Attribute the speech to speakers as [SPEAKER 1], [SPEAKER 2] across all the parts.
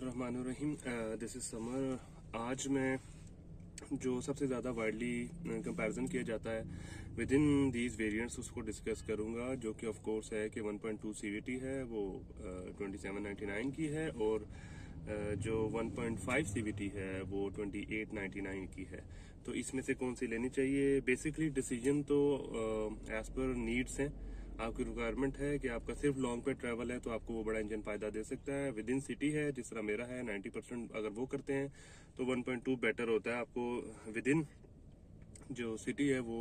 [SPEAKER 1] बिस्मिल्लाहिर्रहमानिर्रहीम। This is summer. आज मैं जो सबसे ज़्यादा वाइडली कंपैरिजन किया जाता है विद इन दीज वेरिएंट्स उसको डिस्कस करूंगा, जो कि ऑफ कोर्स है कि 1.2 सीवीटी है वो 2799 की है, और जो 1.5 सीवीटी है वो 2899 की है। तो इसमें से कौन सी लेनी चाहिए? बेसिकली डिसीजन तो एज पर नीड्स हैं। आपकी रिक्वायरमेंट है कि आपका सिर्फ लॉन्ग पे ट्रैवल है तो आपको वो बड़ा इंजन फायदा दे सकता है। विद इन सिटी है जिस तरह मेरा है 90% अगर वो करते हैं तो 1.2 बेटर होता है। आपको विद इन जो सिटी है वो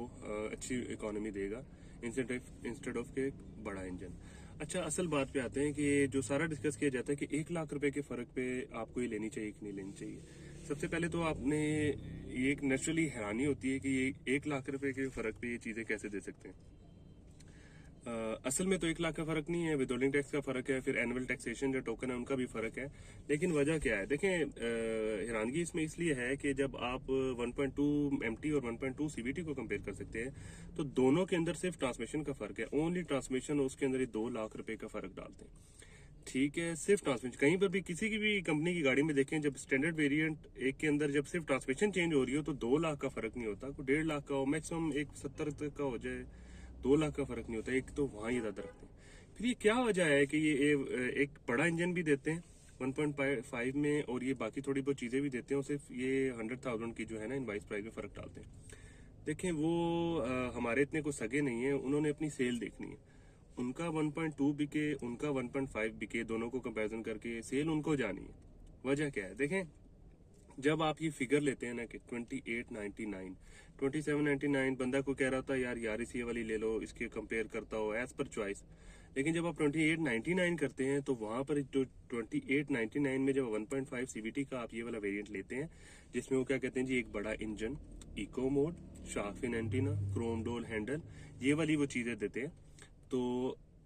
[SPEAKER 1] अच्छी इकोनॉमी देगा इंस्टेड ऑफ के बड़ा इंजन। अच्छा, असल बात पे आते हैं कि जो सारा डिस्कस किया जाता है कि 1 लाख रुपए के फर्क पे आपको ये लेनी चाहिए कि नहीं लेनी चाहिए। सबसे पहले तो आपने ये एक नेचुरली हैरानी होती है कि ये 1 लाख रुपए के फर्क पे ये चीजें कैसे दे सकते हैं। असल में तो 1 लाख का फर्क नहीं है, विदहोल्डिंग टैक्स का फर्क है, फिर एनुअल टैक्सेशन जो टोकन है उनका भी फर्क है। लेकिन वजह क्या है? देखें, हैरानगी इसमें इसलिए है कि जब आप 1.2 एमटी और 1.2 सीवीटी को कंपेयर कर सकते हैं तो दोनों के अंदर सिर्फ ट्रांसमिशन का फर्क है। ओनली ट्रांसमिशन, उसके अंदर 2 लाख रुपए का फर्क डालते हैं। ठीक है, सिर्फ ट्रांसमिशन। कहीं पर भी किसी की भी कंपनी की गाड़ी में देखें, जब स्टैंडर्ड वेरिएंट एक के अंदर जब सिर्फ ट्रांसमिशन चेंज हो रही हो तो 2 लाख का फर्क नहीं होता। कोई 1.5 लाख का हो, मैक्सिमम 170 तक का हो जाए, 2 लाख का फर्क नहीं होता। एक तो वहां ही ज्यादा रखते हैं। फिर ये क्या वजह है कि ये एक बड़ा इंजन भी देते हैं 1.5 में, और ये बाकी थोड़ी बहुत चीजें भी देते हैं, और सिर्फ ये 100,000 की जो है ना इनवाइस प्राइस में फर्क डालते हैं। देखें, वो हमारे इतने को सगे नहीं है, उन्होंने अपनी सेल देखनी है। उनका 1.2 बिके, उनका 1.5 बिके, दोनों को कंपैरिजन करके सेल उनको जानी है। वजह क्या है? देखें, जब आप ये फिगर लेते हैं ना कि 2899, 2799, बंदा को कह रहा था यार यारिस ये वाली ले लो, इसके कंपेयर करता हो एज पर चॉइस। लेकिन जब आप 2899 करते हैं तो वहां पर जो 2899 में जब 1.5 सीवीटी का आप ये वाला वेरिएंट लेते हैं, जिसमें वो क्या कहते हैं जी, एक बड़ा engine, eco mode, shark fin antenna, chrome door handle, ये वाली वो चीजें देते हैं। तो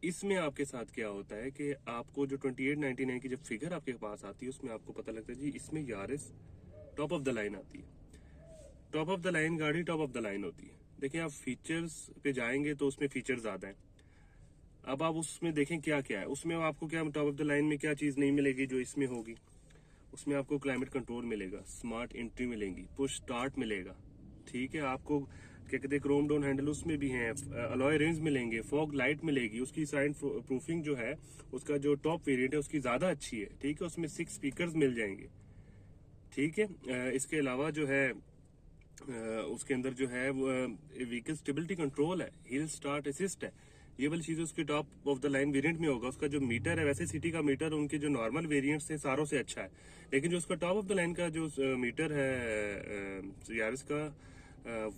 [SPEAKER 1] इसमें आपके साथ क्या होता है कि आपको जो 2899 की जब फिगर आपके पास आती है उसमें आपको पता लगता है जी इसमें Yaris top of the line आती है। टॉप ऑफ द लाइन गाड़ी टॉप ऑफ द लाइन होती है। देखिए, आप फीचर्स पे जाएंगे तो उसमें फीचर ज्यादा है। अब आप उसमें देखें क्या क्या है उसमें, आपको क्या टॉप ऑफ द लाइन में क्या चीज नहीं मिलेगी जो इसमें होगी। उसमें आपको क्लाइमेट कंट्रोल मिलेगा, स्मार्ट एंट्री मिलेंगी, पुश स्टार्ट मिलेगा। ठीक है, आपको क्या कहते हैं क्रोम डोन हैंडल उसमें भी हैं, अलॉय रिम्स मिलेंगे, फॉग लाइट मिलेगी, उसकी साइड प्रूफिंग जो है उसका जो टॉप वेरिएंट है उसकी ज्यादा अच्छी है। ठीक है, उसमें 6 स्पीकर्स मिल जाएंगे। ठीक है, इसके अलावा जो है उसके अंदर जो है व्हीकल स्टेबिलिटी कंट्रोल है, हिल स्टार्ट असिस्ट है, ये वाली चीजें उसके top of the line variant में होगा। उसका जो मीटर है, वैसे सिटी का मीटर उनके जो नॉर्मल वेरिएंट्स हैं सारों से अच्छा है, लेकिन जो उसका टॉप ऑफ द लाइन का जो मीटर है यारिस का,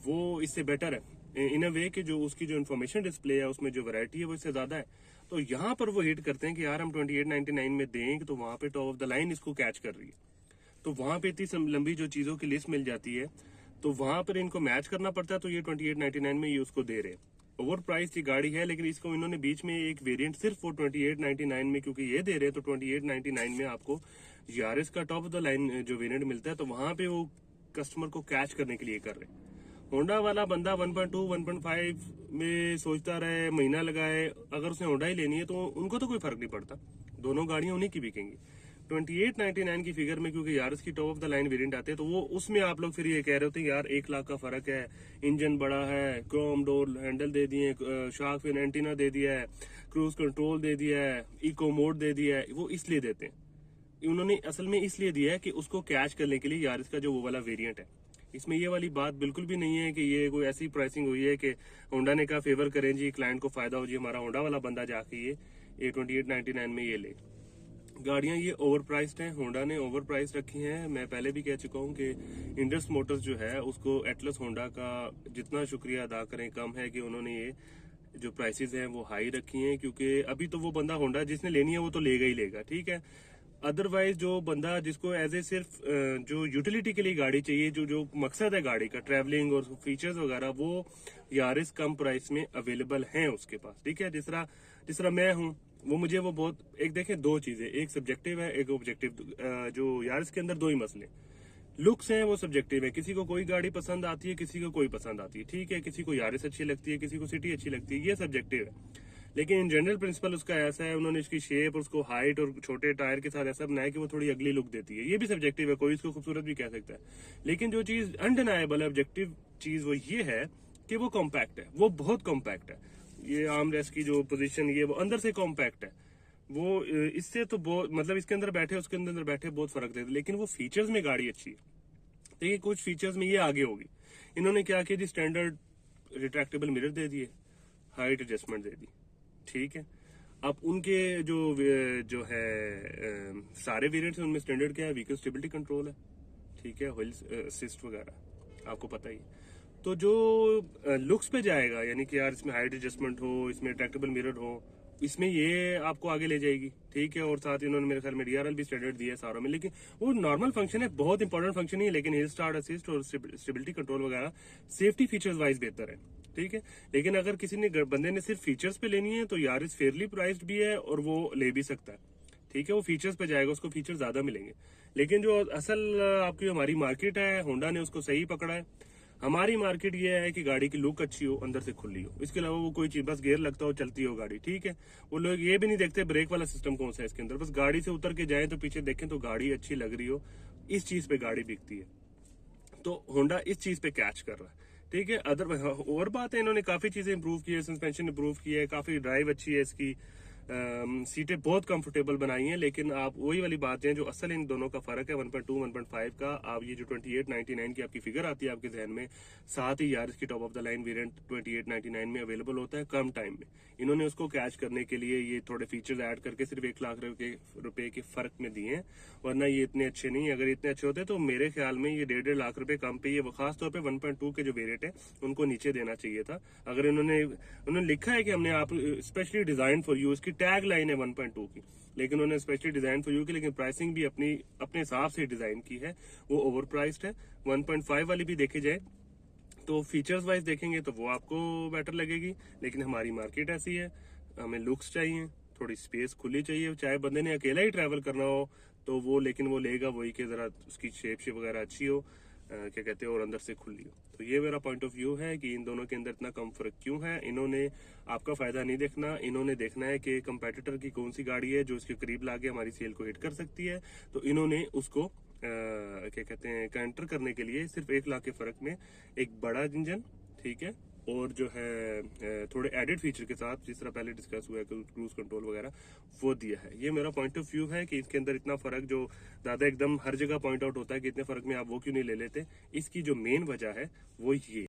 [SPEAKER 1] वो इससे बेटर है इन अ वे कि जो उसकी जो इन्फॉर्मेशन डिस्प्ले है उसमें जो वैरायटी है वो इससे ज्यादा है। तो यहाँ पर वो हिट करते हैं कि यार हम 2899 में देंगे तो वहां पे टॉप ऑफ द लाइन इसको कैच कर रही है। तो वहां पे इतनी लंबी जो चीजों की लिस्ट मिल जाती है तो वहां पर इनको मैच करना पड़ता है। तो ये 2899 में ये उसको दे रहे हैं। ओवर प्राइस की गाड़ी है, लेकिन इसको इन्होंने बीच में एक वेरिएंट सिर्फ वो 2899 में क्योंकि ये दे रहे हैं, तो 2899 में आपको यारिस का टॉप ऑफ द लाइन जो वेरिएंट मिलता है, तो वहां पे वो कस्टमर को कैच करने के लिए कर रहे हैं। होंडा वाला बंदा 1.2 1.5 में सोचता रहे, महीना लगाए, अगर उसने होंडा ही लेनी है तो उनको तो कोई फर्क नहीं पड़ता, दोनों गाड़ियां उन्हीं की बिकेंगी। 2899 की फिगर में क्योंकि यार इसकी top of the line variant आते हैं तो वो उसमें आप लोग फिर ये कह रहे होते हैं यार 1 लाख का फर्क है, इंजन बड़ा है, क्रोम डोर हैंडल दे दिए, शार्क फिन एंटीना दे दिया है, क्रूज कंट्रोल दे दिया है, इको मोड दे दिया है। वो इसलिए देते हैं, उन्होंने असल में इसलिए दिया है कि उसको कैच करने के लिए यार इसका जो वो वाला वेरिएंट है। इसमें ये वाली बात बिल्कुल भी नहीं है कि ये कोई ऐसी प्राइसिंग हुई है कि होंडा ने कहा फेवर करें जी, क्लाइंट को फायदा हो जी, हमारा होंडा वाला बंदा जाके ये 2899 में ये ले। गाड़ियां ये ओवर प्राइस्ड हैं, होंडा ने ओवर प्राइस रखी हैं। मैं पहले भी कह चुका हूं कि इंडस मोटर्स जो है उसको एटलस होंडा का जितना शुक्रिया अदा करें कम है कि उन्होंने ये जो प्राइसेस हैं वो हाई रखी हैं, क्योंकि अभी तो वो बंदा होंडा जिसने लेनी है वो तो लेगा ही लेगा। ठीक है, अदरवाइज जो बंदा जिसको एज ए सिर्फ जो यूटिलिटी के लिए गाड़ी चाहिए, जो मकसद है गाड़ी का ट्रैवलिंग और फीचर्स वगैरह, वो यारिस कम प्राइस में अवेलेबल हैं उसके पास। ठीक है, जिस तरह मैं हूँ वो मुझे वो बहुत, एक देखें दो चीजें, एक सब्जेक्टिव है एक ऑब्जेक्टिव। जो यारिस के अंदर दो ही मसले, लुक्स हैं वो सब्जेक्टिव है, किसी को कोई गाड़ी पसंद आती है, किसी को कोई पसंद आती है। ठीक है, किसी को यारिस अच्छी लगती है, किसी को सिटी अच्छी लगती है, ये सब्जेक्टिव है। लेकिन इन जनरल प्रिंसिपल उसका ऐसा है, उन्होंने इसकी शेप, उसको हाइट और छोटे टायर के साथ ऐसा बनाया कि वो थोड़ी अगली लुक देती है। ये भी सब्जेक्टिव है, कोई इसको खूबसूरत भी कह सकता है, लेकिन जो चीज अनडिनाएबल है, ऑब्जेक्टिव चीज, वो ये है कि वो कॉम्पैक्ट है, वो बहुत कॉम्पैक्ट है। ये आर्म रेस्ट की जो पोजीशन, ये वो अंदर से कॉम्पैक्ट है। वो इससे तो बहुत, मतलब इसके अंदर बैठे उसके अंदर बैठे बहुत फर्क देता है, लेकिन वो फीचर्स में गाड़ी अच्छी है। देखिए कुछ फीचर्स में ये आगे होगी। इन्होंने क्या किया जी, स्टैंडर्ड रिट्रैक्टेबल मिरर दे दिए, हाइट एडजस्टमेंट दे दी, ठीक है। अब उनके जो जो है सारे वेरिएंट्स हैं, उनमें स्टैंडर्ड क्या है, व्हीकल स्टेबिलिटी कंट्रोल है, ठीक है, व्हील असिस्ट वगैरह आपको पता ही है। तो जो लुक्स पे जाएगा, यानी कि यार इसमें हाइट एडजस्टमेंट हो, इसमें रिट्रैक्टेबल मिरर हो, इसमें ये आपको आगे ले जाएगी, ठीक है। और साथ ही इन्होंने मेरे ख्याल में डीआरएल भी स्टैंडर्ड दिया है सारों में, लेकिन वो नॉर्मल फंक्शन है, बहुत इंपॉर्टेंट फंक्शन नहीं है, लेकिन हिल स्टार्ट असिस्ट और स्टेबिलिटी कंट्रोल वगैरह सेफ्टी फीचर्स वाइज बेहतर है, ठीक है। लेकिन अगर किसी ने बंदे ने सिर्फ फीचर्स पे लेनी है तो यारिस फेयरली प्राइस्ड भी है और वो ले भी सकता है, ठीक है। वो फीचर्स पे जाएगा, उसको फीचर ज्यादा मिलेंगे। लेकिन जो असल आपकी हमारी मार्केट है, होंडा ने उसको सही पकड़ा है। हमारी मार्केट ये है कि गाड़ी की लुक अच्छी हो, अंदर से खुली हो, इसके अलावा वो कोई चीज, बस गियर लगता हो, चलती हो गाड़ी, ठीक है। वो लोग ये भी नहीं देखते ब्रेक वाला सिस्टम कौन सा है इसके अंदर, बस गाड़ी से उतर के जाए तो पीछे देखें तो गाड़ी अच्छी लग रही हो, इस चीज पे गाड़ी बिकती है। तो होंडा इस चीज पे कैच कर रहा है, ठीक है। अदर और बात है, इन्होंने काफी चीजें इंप्रूव की है, सस्पेंशन इंप्रूव की है, काफी ड्राइव अच्छी है इसकी, सीटें बहुत कंफर्टेबल बनाई हैं। लेकिन आप वही वाली बात है, जो असल इन दोनों का फर्क है 1.2 1.5 का, आप ये जो 2899 की आपकी फिगर आती है आपके जहन में, साथ ही यार इसकी top of the line variant 2899 में अवेलेबल होता है कम टाइम में। इन्होंने उसको कैच करने के लिए ये थोड़े फीचर्स ऐड करके सिर्फ 1 लाख रुपए के फर्क में दिए हैं, वरना ये इतने अच्छे नहीं। अगर इतने अच्छे होते तो मेरे ख्याल में ये 1.5 लाख रुपए कम पे, ये खास तौर पे 1.2 के जो वेरिएंट है उनको नीचे देना चाहिए था। अगर उन्होंने लिखा है कि हमने आप स्पेशली डिजाइन फॉर यू, इसकी टैग लाइन है 1.2 की, लेकिन उन्होंने स्पेशली डिजाइन फॉर यू की, लेकिन प्राइसिंग भी अपने हिसाब से डिजाइन की है, वो ओवर प्राइस्ड है। 1.5 वाली भी देखी जाए तो फीचर्स वाइज देखेंगे तो वो आपको बेटर लगेगी, लेकिन हमारी मार्केट ऐसी है, हमें लुक्स चाहिए, थोड़ी स्पेस खुली चाहिए, चाहे बंदे ने अकेला ही ट्रैवल करना हो तो वो, लेकिन वो लेगा वही कि जरा उसकी शेप वगैरह अच्छी हो, क्या कहते हैं, और अंदर से खुली हो। तो ये मेरा पॉइंट ऑफ व्यू है कि इन दोनों के अंदर इतना कम फर्क क्यों है। इन्होंने आपका फायदा नहीं देखना, इन्होंने देखना है कि कंपेटिटर की कौन सी गाड़ी है जो इसके करीब लाके हमारी सेल को हिट कर सकती है, तो इन्होंने उसको क्या कहते हैं, काउंटर करने के लिए सिर्फ 1 लाख के फर्क में एक बड़ा इंजन, ठीक है, और जो है थोड़े एडेड फीचर के साथ, जिस तरह पहले डिस्कस हुआ है क्रूज कंट्रोल वगैरह, वो दिया है। ये मेरा पॉइंट ऑफ व्यू है कि इसके अंदर इतना फर्क जो ज्यादा एकदम हर जगह पॉइंट आउट होता है कि इतने फर्क में आप वो क्यों नहीं ले लेते, इसकी जो मेन वजह है वो ये